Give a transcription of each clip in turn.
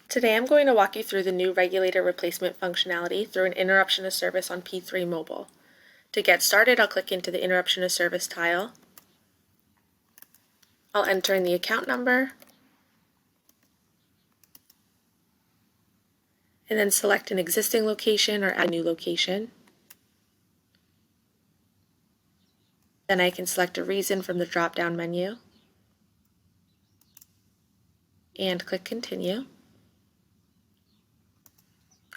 Today I'm going to walk you through the new regulator replacement functionality through an interruption of service on P3 Mobile. To get started, I'll click into the interruption of service tile. I'll enter in the account number and then select an existing location or add a new location. Then I can select a reason from the drop-down menu and click Continue.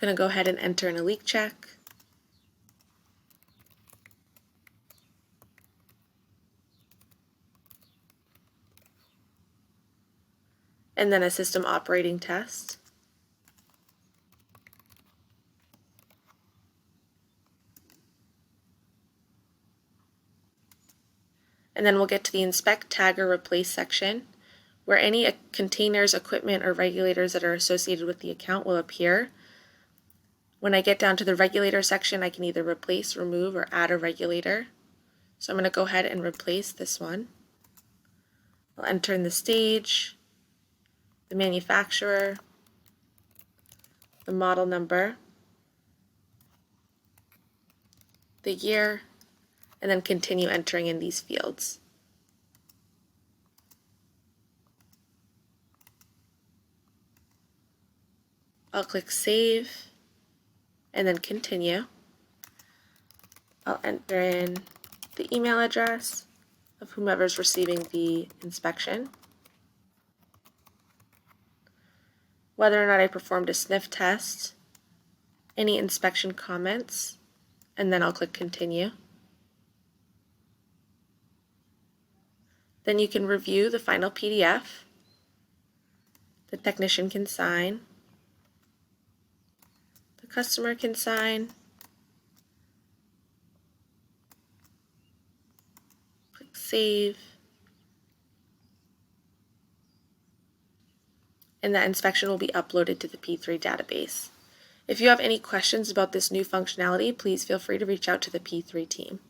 I'm going to go ahead and enter in a leak check. And then a system operating test. And then we'll get to the Inspect, Tag, or Replace section, where any containers, equipment, or regulators that are associated with the account will appear. When I get down to the regulator section, I can either replace, remove, or add a regulator. So I'm going to go ahead and replace this one. I'll enter in the stage, the manufacturer, the model number, the year, and then continue entering in these fields. I'll click Save and then Continue. I'll enter in the email address of whomever's receiving the inspection, whether or not I performed a sniff test, any inspection comments, and then I'll click Continue. Then you can review the final PDF. The technician can sign. The customer can sign. Click Save. And that inspection will be uploaded to the P3 database. If you have any questions about this new functionality, please feel free to reach out to the P3 team.